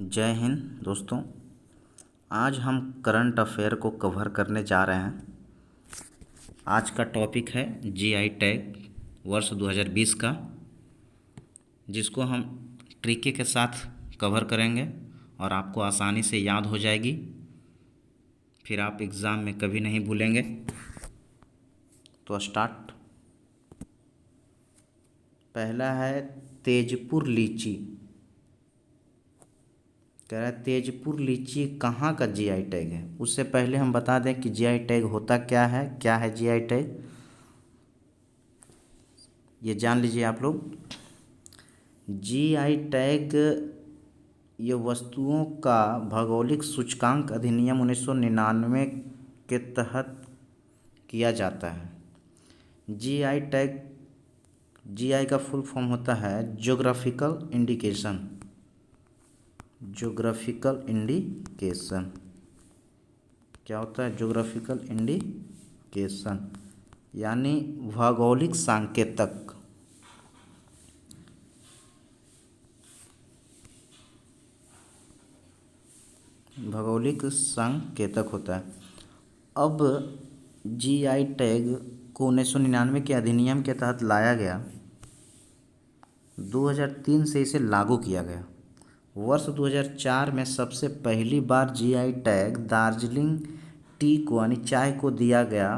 जय हिंद दोस्तों। आज हम करंट अफेयर को कवर करने जा रहे हैं। आज का टॉपिक है जीआई टैग वर्ष 2020 का, जिसको हम ट्रिके के साथ कवर करेंगे और आपको आसानी से याद हो जाएगी, फिर आप एग्ज़ाम में कभी नहीं भूलेंगे। तो स्टार्ट। पहला है तेजपुर लीची। कह रहा है तेजपुर लीची कहाँ का जीआई टैग है। उससे पहले हम बता दें कि जीआई टैग होता क्या है जीआई टैग, ये जान लीजिए आप लोग। जीआई टैग ये वस्तुओं का भौगोलिक सूचकांक अधिनियम 1999 के तहत किया जाता है। जीआई टैग, जीआई का फुल फॉर्म होता है ज्योग्राफिकल इंडिकेशन। ज्योग्राफिकल इंडिकेशन क्या होता है? ज्योग्राफिकल इंडिकेशन यानी भौगोलिक सांकेतक। भौगोलिक संकेतक होता है। अब जीआई टैग को 1999 के अधिनियम के तहत लाया गया। 2003 से इसे लागू किया गया। वर्ष 2004 में सबसे पहली बार जीआई टैग दार्जिलिंग टी को यानी चाय को दिया गया।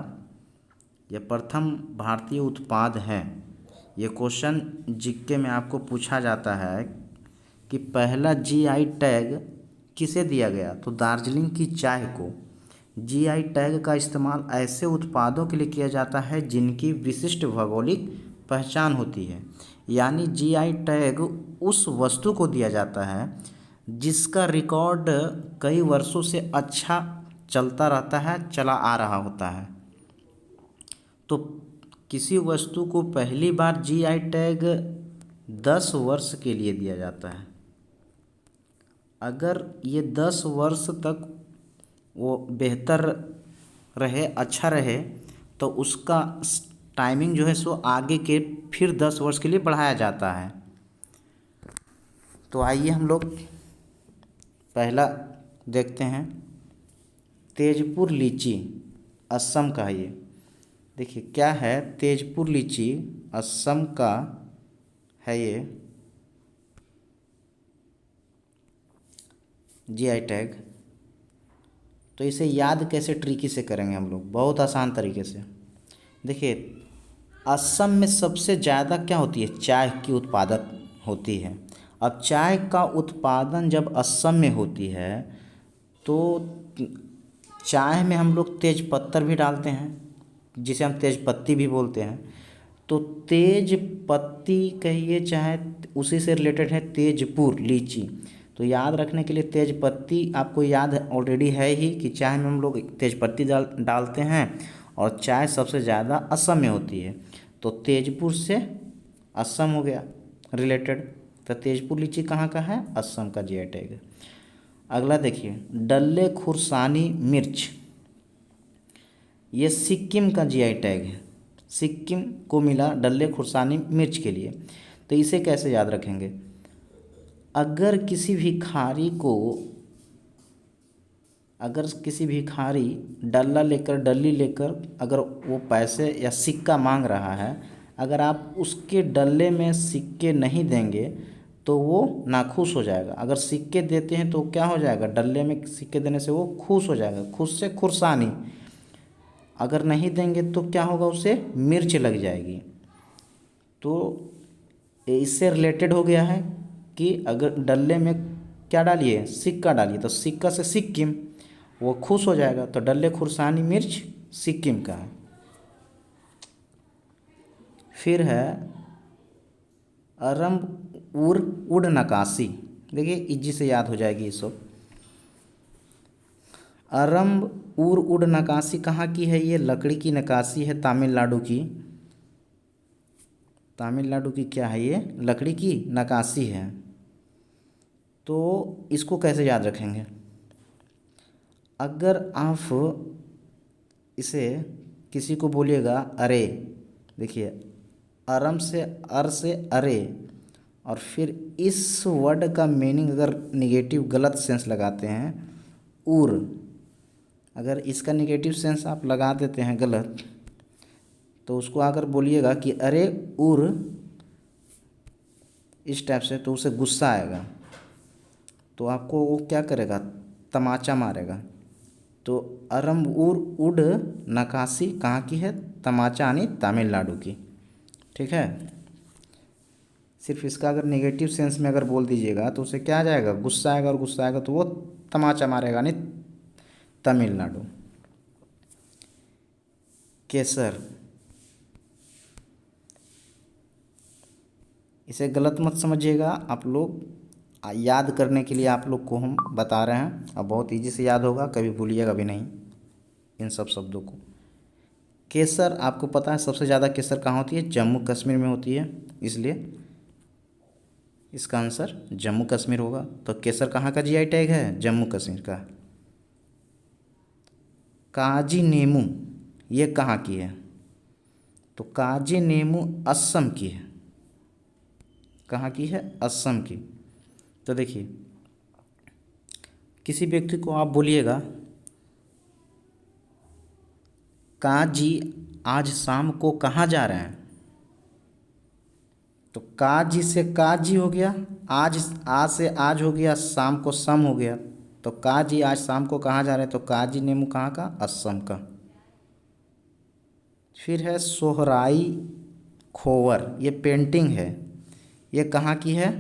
यह प्रथम भारतीय उत्पाद है। ये क्वेश्चन जीके में आपको पूछा जाता है कि पहला जीआई टैग किसे दिया गया, तो दार्जिलिंग की चाय को। जीआई टैग का इस्तेमाल ऐसे उत्पादों के लिए किया जाता है जिनकी विशिष्ट भौगोलिक पहचान होती है। यानी जीआई टैग उस वस्तु को दिया जाता है जिसका रिकॉर्ड कई वर्षों से अच्छा चलता रहता है, चला आ रहा होता है। तो किसी वस्तु को पहली बार जीआई टैग 10 वर्ष के लिए दिया जाता है। अगर ये 10 वर्ष तक वो बेहतर रहे, अच्छा रहे, तो उसका टाइमिंग जो है सो आगे के फिर 10 वर्ष के लिए बढ़ाया जाता है। तो आइए हम लोग पहला देखते हैं। तेजपुर लीची असम का है। ये देखिए क्या है, तेजपुर लीची असम का है ये जीआई टैग। तो इसे याद कैसे ट्रिकी से करेंगे हम लोग, बहुत आसान तरीके से। देखिए असम में सबसे ज़्यादा क्या होती है, चाय की उत्पादक होती है। अब चाय का उत्पादन जब असम में होती है तो चाय में हम लोग तेज पत्तर भी डालते हैं, जिसे हम तेज पत्ती भी बोलते हैं। तो तेज पत्ती कहिए चाहे, उसी से रिलेटेड है तेजपुर लीची। तो याद रखने के लिए तेज पत्ती आपको याद ऑलरेडी है ही कि चाय में हम लोग तेज पत्ती डालते हैं और चाय सबसे ज़्यादा असम में होती है। तो तेजपुर से असम हो गया रिलेटेड। तो तेजपुर लीची कहाँ का है? असम का जीआई टैग। अगला देखिए डल्ले खुरसानी मिर्च, ये सिक्किम का जीआई टैग है। सिक्किम को मिला डल्ले खुरसानी मिर्च के लिए। तो इसे कैसे याद रखेंगे? अगर किसी भिखारी डल्ली लेकर अगर वो पैसे या सिक्का मांग रहा है, अगर आप उसके डल्ले में सिक्के नहीं देंगे तो वो नाखुश हो जाएगा। अगर सिक्के देते हैं तो क्या हो जाएगा, डल्ले में सिक्के देने से वो खुश हो जाएगा। खुश से खुरसानी, अगर नहीं देंगे तो क्या होगा, उसे मिर्च लग जाएगी। तो इससे रिलेटेड हो गया है कि अगर डल्ले में क्या डालिए, सिक्का डालिए, तो सिक्का से सिक्किम, वो खुश हो जाएगा। तो डल्ले खुरसानी मिर्च सिक्किम का है। फिर है अरम उड़ नकाशी। देखिए इजी से याद हो जाएगी ये सब। अरम उड़ नकाशी कहाँ की है? ये लकड़ी की नकाशी है, तमिलनाडु की। तमिलनाडु की क्या है? ये लकड़ी की नकाशी है। तो इसको कैसे याद रखेंगे? अगर आप इसे किसी को बोलिएगा अरे, देखिए अरम से अर से अरे, और फिर इस वर्ड का मीनिंग अगर निगेटिव गलत सेंस लगाते हैं, उर, अगर इसका निगेटिव सेंस आप लगा देते हैं गलत, तो उसको अगर बोलिएगा कि अरे उर, इस टाइप से, तो उसे गुस्सा आएगा, तो आपको वो क्या करेगा, तमाचा मारेगा। तो अरम उर उड नकाशी कहाँ की है, तमाचा यानी तमिलनाडु की। ठीक है, सिर्फ इसका अगर नेगेटिव सेंस में अगर बोल दीजिएगा तो उसे क्या आ जाएगा, गुस्सा आएगा, और गुस्सा आएगा तो वो तमाचा मारेगा यानी तमिलनाडु। केसर, इसे गलत मत समझिएगा आप लोग, याद करने के लिए आप लोग को हम बता रहे हैं, अब बहुत इजी से याद होगा, कभी भूलिएगा भी नहीं इन सब शब्दों को। केसर, आपको पता है सबसे ज़्यादा केसर कहाँ होती है, जम्मू कश्मीर में होती है, इसलिए इसका आंसर जम्मू कश्मीर होगा। तो केसर कहाँ का जीआई टैग है, जम्मू कश्मीर का। काजी नेमू, ये कहाँ की है, तो काजी नेमू असम की है। कहाँ की है, असम की। तो देखिए, किसी व्यक्ति को आप बोलिएगा, काजी आज शाम को कहाँ जा रहे हैं, तो काजी से काजी हो गया, आज से आज हो गया, शाम को सम हो गया, तो काजी आज शाम को कहाँ जा रहे हैं, तो काजी नेमू कहाँ का, असम का। फिर है सोहराई खोवर, ये पेंटिंग है, ये कहाँ की है,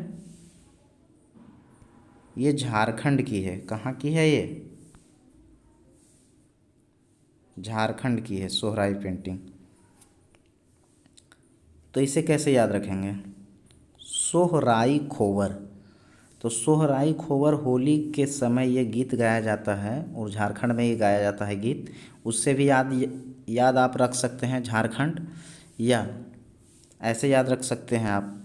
ये झारखंड की है। कहाँ की है, ये झारखंड की है सोहराई पेंटिंग। तो इसे कैसे याद रखेंगे, सोहराई खोवर, तो सोहराई खोवर होली के समय ये गीत गाया जाता है, और झारखंड में ही गाया जाता है गीत। उससे भी याद आप रख सकते हैं झारखंड, या ऐसे याद रख सकते हैं आप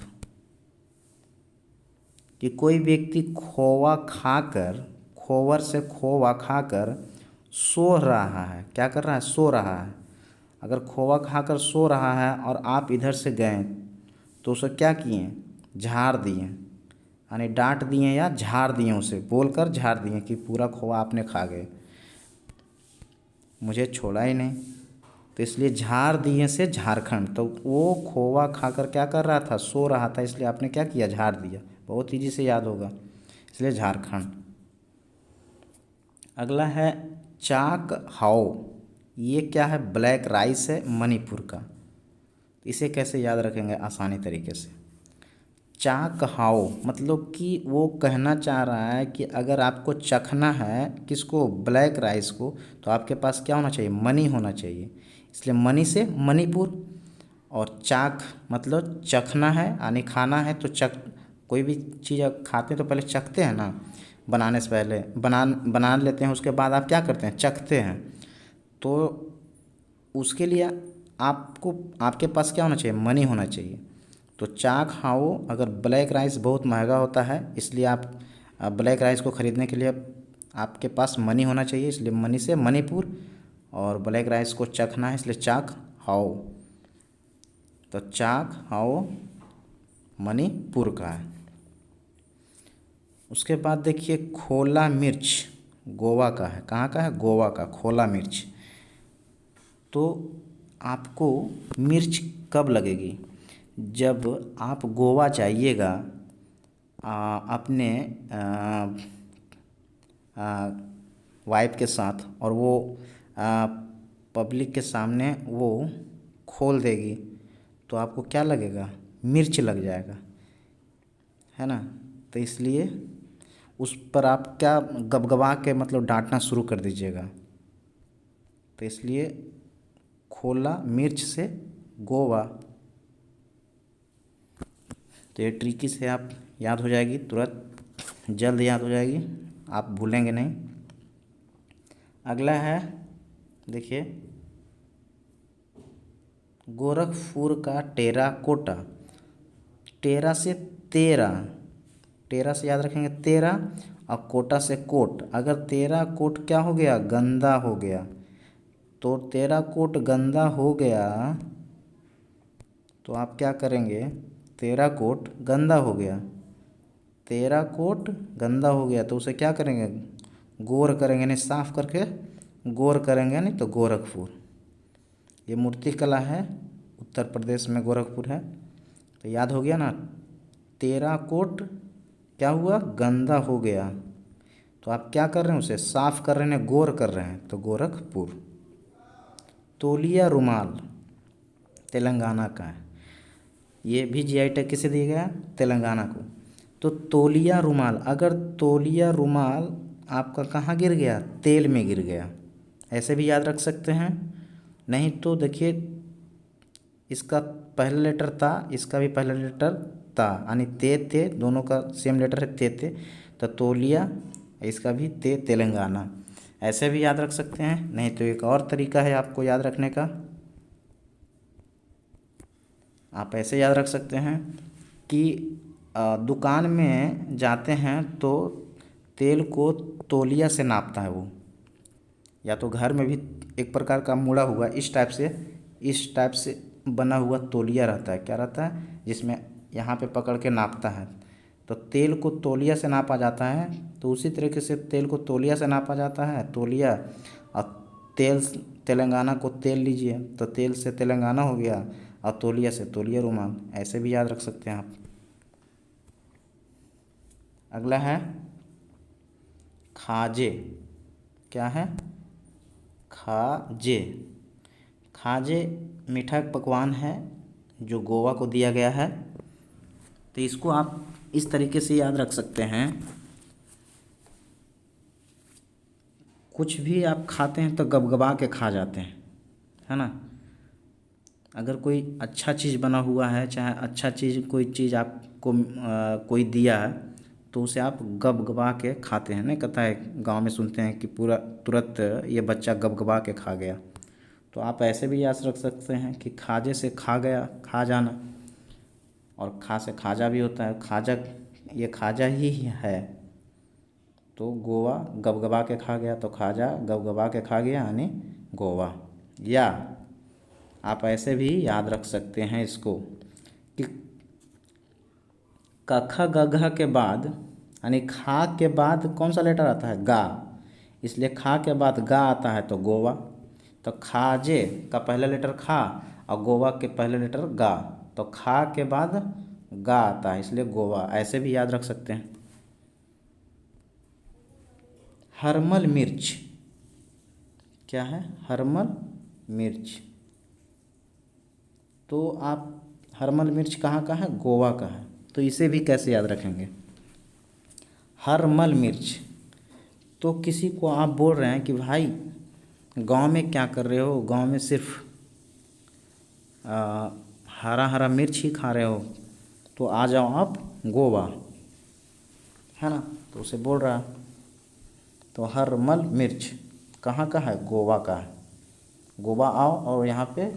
कि कोई व्यक्ति खोवा खाकर, खोवर से खोवा खाकर सो रहा है, क्या कर रहा है, सो रहा है। अगर खोवा खाकर सो रहा है और आप इधर से गए तो उसे क्या किए, झाड़ दिए, यानी डांट दिए या झाड़ दिए, उसे बोलकर झाड़ दिए कि पूरा खोवा आपने खा गए, मुझे छोड़ा ही नहीं। तो इसलिए झाड़ दिए से झारखंड, तो वो खोवा खाकर क्या कर रहा था, सो रहा था, इसलिए आपने क्या किया, झाड़ दिया। बहुत ईजी से याद होगा, इसलिए झारखंड। अगला है चाक हाओ, ये क्या है, ब्लैक राइस है, मणिपुर का। इसे कैसे याद रखेंगे आसानी तरीके से, चाक हाओ मतलब कि वो कहना चाह रहा है कि अगर आपको चखना है किसको, ब्लैक राइस को, तो आपके पास क्या होना चाहिए, मनी होना चाहिए, इसलिए मनी से मणिपुर। और चाक मतलब चखना है, यानी खाना है, तो कोई भी चीज़ आप खाते हैं तो पहले चखते हैं ना, बनाने से पहले बना लेते हैं, उसके बाद आप क्या करते हैं, चखते हैं। तो उसके लिए आपको, आपके पास क्या होना चाहिए, मनी होना चाहिए। तो चाक हाओ, अगर ब्लैक राइस बहुत महंगा होता है, इसलिए आप ब्लैक राइस को ख़रीदने के लिए आपके पास मनी होना चाहिए, इसलिए मनी से मणिपुर। और ब्लैक राइस को चखना है, इसलिए चाक हाओ। तो चाक हाओ मणिपुर का है। उसके बाद देखिए खोला मिर्च, गोवा का है। कहाँ का है, गोवा का खोला मिर्च। तो आपको मिर्च कब लगेगी, जब आप गोवा जाइएगा अपने वाइफ के साथ, और वो पब्लिक के सामने वो खोल देगी, तो आपको क्या लगेगा, मिर्च लग जाएगा, है ना। तो इसलिए उस पर आप क्या गबगबा के मतलब डांटना शुरू कर दीजिएगा। तो इसलिए खोला मिर्च से गोवा। तो ये ट्रिकी से आप याद हो जाएगी, तुरंत जल्द याद हो जाएगी, आप भूलेंगे नहीं। अगला है देखिए गोरखपुर का टेराकोटा, टेरा से तेरा, टेरा से याद रखेंगे तेरा, और कोटा से कोट। अगर तेरा कोट क्या हो गया, गंदा हो गया, तो तेरा कोट गंदा हो गया, तो आप क्या करेंगे, तेरा कोट गंदा हो गया, तेरा कोट गंदा हो गया, तो उसे क्या करेंगे, गौर करेंगे, नहीं साफ करके गौर करेंगे, नहीं तो गोरखपुर। ये मूर्ति कला है, उत्तर प्रदेश में गोरखपुर है। तो याद हो गया ना, तेरा कोट क्या हुआ, गंदा हो गया, तो आप क्या कर रहे हैं, उसे साफ कर रहे हैं, गौर कर रहे हैं, तो गोरखपुर। तौलिया रुमाल तेलंगाना का है, ये भी जीआई टैग किसे दिया गया, तेलंगाना को। तो तौलिया रुमाल, अगर तौलिया रुमाल आपका कहाँ गिर गया, तेल में गिर गया, ऐसे भी याद रख सकते हैं। नहीं तो देखिए, इसका पहला लेटर ता, इसका भी पहला लेटर ता, यानी ते दोनों का सेम लेटर है, ते। तो तौलिया, इसका भी तेलंगाना, ऐसे भी याद रख सकते हैं। नहीं तो एक और तरीका है आपको याद रखने का, आप ऐसे याद रख सकते हैं कि दुकान में जाते हैं तो तेल को तौलिया से नापता है वो, या तो घर में भी एक प्रकार का मुड़ा हुआ इस टाइप से बना हुआ तौलिया रहता है, क्या रहता है, जिसमें यहाँ पे पकड़ के नापता है। तो तेल को तौलिया से नापा जाता है, तो उसी तरीके से तेल को तौलिया से नापा जाता है, तौलिया। और तेल, तेलंगाना को तेल लीजिए, तो तेल से तेलंगाना हो गया, और तौलिया से तौलिया रुमाल, ऐसे भी याद रख सकते हैं आप। अगला है खाजे, क्या है, खाजे। खाजे मीठा पकवान है जो गोवा को दिया गया है। तो इसको आप इस तरीके से याद रख सकते हैं, कुछ भी आप खाते हैं तो गबगबा के खा जाते हैं, है ना। अगर कोई अच्छा चीज़ बना हुआ है, चाहे अच्छा चीज़ कोई चीज़ आपको कोई दिया है, तो उसे आप गबगबा के खाते हैं। नहीं कहता है, गांव में सुनते हैं कि पूरा तुरंत ये बच्चा गबगबा के खा गया। तो आप ऐसे भी याद रख सकते हैं कि खाजे से खा गया, खा जाना, और खा से खाजा भी होता है, खाजा, ये खाजा ही है। तो गोवा गबगबा के खा गया, तो खाजा गबगबा के खा गया, यानी गोवा। या आप ऐसे भी याद रख सकते हैं इसको कि कखा गघा के बाद, यानी खा के बाद कौन सा लेटर आता है, गा, इसलिए खा के बाद गा आता है, तो गोवा। तो खाजे का पहला लेटर खा और गोवा के पहले लेटर गा, तो खा के बाद गा आता है, इसलिए गोवा, ऐसे भी याद रख सकते हैं। हरमल मिर्च, क्या है, हरमल मिर्च। तो आप, हरमल मिर्च कहाँ का है, गोवा का है। तो इसे भी कैसे याद रखेंगे, हरमल मिर्च। तो किसी को आप बोल रहे हैं कि भाई गांव में क्या कर रहे हो, गांव में सिर्फ हरा हरा मिर्च ही खा रहे हो, तो आ जाओ आप गोवा, है ना। तो उसे बोल रहा है, तो हरमल मिर्च कहाँ का है, गोवा का है। गोवा आओ और यहाँ पे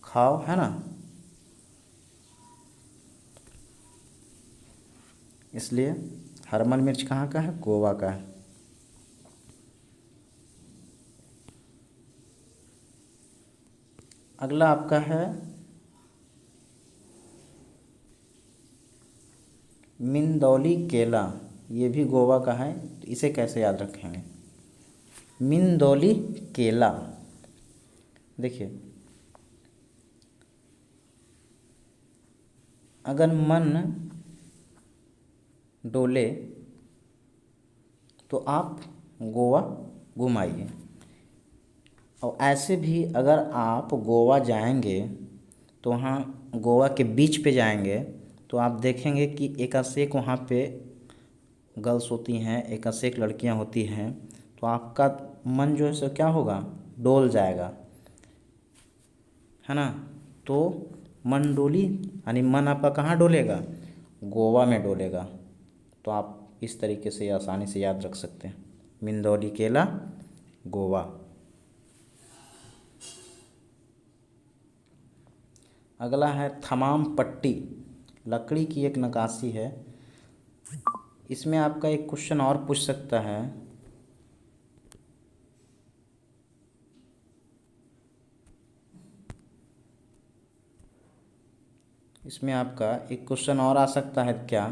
खाओ, है ना। इसलिए हरमल मिर्च कहाँ का है, गोवा का है। अगला आपका है मिंदौली केला, ये भी गोवा का है। तो इसे कैसे याद रखेंगे, मिंदौली केला। देखिए, अगर मन डोले तो आप गोवा घुमाइए। और ऐसे भी अगर आप गोवा जाएंगे तो वहाँ गोवा के बीच पे जाएंगे, तो आप देखेंगे कि एकासेक वहाँ पे गर्ल्स होती हैं, एकासेक लड़कियाँ होती हैं। तो आपका मन जो है सो क्या होगा, डोल जाएगा, है ना। तो मन डोली, यानी मन आपका कहाँ डोलेगा, गोवा में डोलेगा। तो आप इस तरीके से आसानी से याद रख सकते हैं, मिंदौली केला, गोवा। अगला है थमाम पट्टी, लकड़ी की एक नक्काशी है। इसमें आपका एक क्वेश्चन और पूछ सकता है, इसमें आपका एक क्वेश्चन और आ सकता है क्या,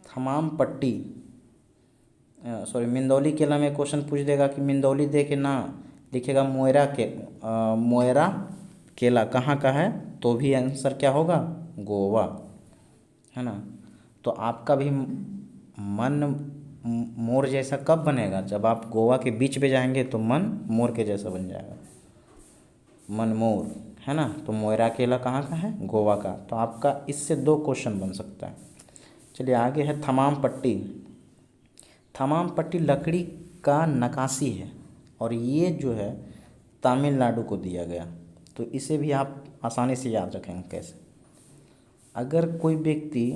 थमाम पट्टी, सॉरी मिंदौली केला में क्वेश्चन पूछ देगा कि मिंदौली दे के ना लिखेगा मोयरा केला कहाँ का है, तो भी आंसर क्या होगा, गोवा, है ना। तो आपका भी मन मोर जैसा कब बनेगा, जब आप गोवा के बीच पे जाएंगे तो मन मोर के जैसा बन जाएगा, मन मोर, है ना। तो मोयरा केला कहाँ का है, गोवा का। तो आपका इससे 2 क्वेश्चन बन सकता है। चलिए आगे है थमाम पट्टी। थमाम पट्टी लकड़ी का नक्काशी है और ये जो है तमिलनाडु को दिया गया। तो इसे भी आप आसानी से याद रखेंगे कैसे। अगर कोई व्यक्ति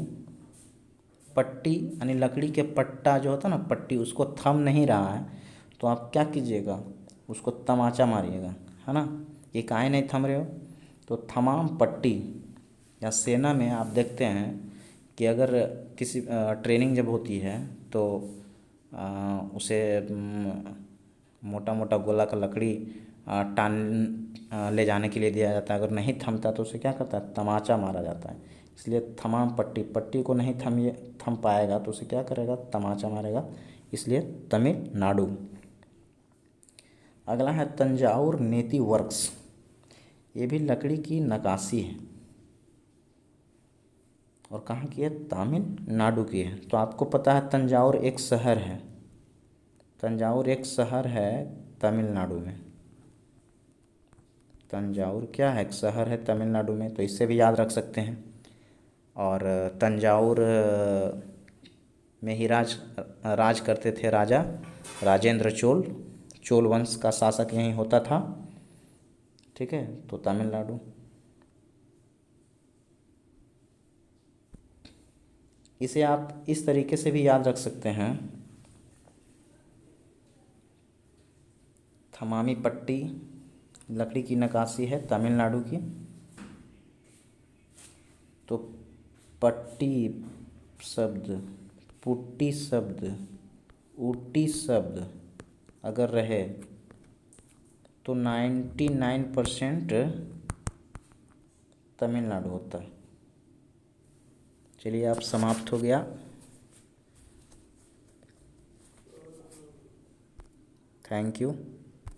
पट्टी यानी लकड़ी के पट्टा जो होता है ना पट्टी, उसको थम नहीं रहा है, तो आप क्या कीजिएगा, उसको तमाचा मारिएगा, है ना। ये काहे नहीं थम रहे हो, तो थमाम पट्टी या सेना में आप देखते हैं कि अगर किसी ट्रेनिंग जब होती है तो उसे मोटा मोटा गोला का लकड़ी ले जाने के लिए दिया जाता है। अगर नहीं थमता तो उसे क्या करता है, तमाचा मारा जाता है। इसलिए थमाम पट्टी, पट्टी को नहीं थम पाएगा तो उसे क्या करेगा, तमाचा मारेगा, इसलिए तमिलनाडु। अगला है तंजावुर नेती वर्क्स। ये भी लकड़ी की नक्काशी है और कहाँ की है, तमिलनाडु की है। तो आपको पता है तंजावुर एक शहर है, तंजावुर एक शहर है तमिलनाडु में। तंजावुर क्या है, एक शहर है तमिलनाडु में, तो इससे भी याद रख सकते हैं। और तंजावुर में ही राज करते थे राजा राजेंद्र चोल, चोल वंश का शासक यहीं होता था, ठीक है। तो तमिलनाडु। इसे आप इस तरीके से भी याद रख सकते हैं, थमामी पट्टी लकड़ी की नक्काशी है तमिलनाडु की। तो पट्टी शब्द, पुट्टी शब्द, ऊटी शब्द अगर रहे तो 99% तमिलनाडु होता है। चलिए अब समाप्त हो गया। Thank you.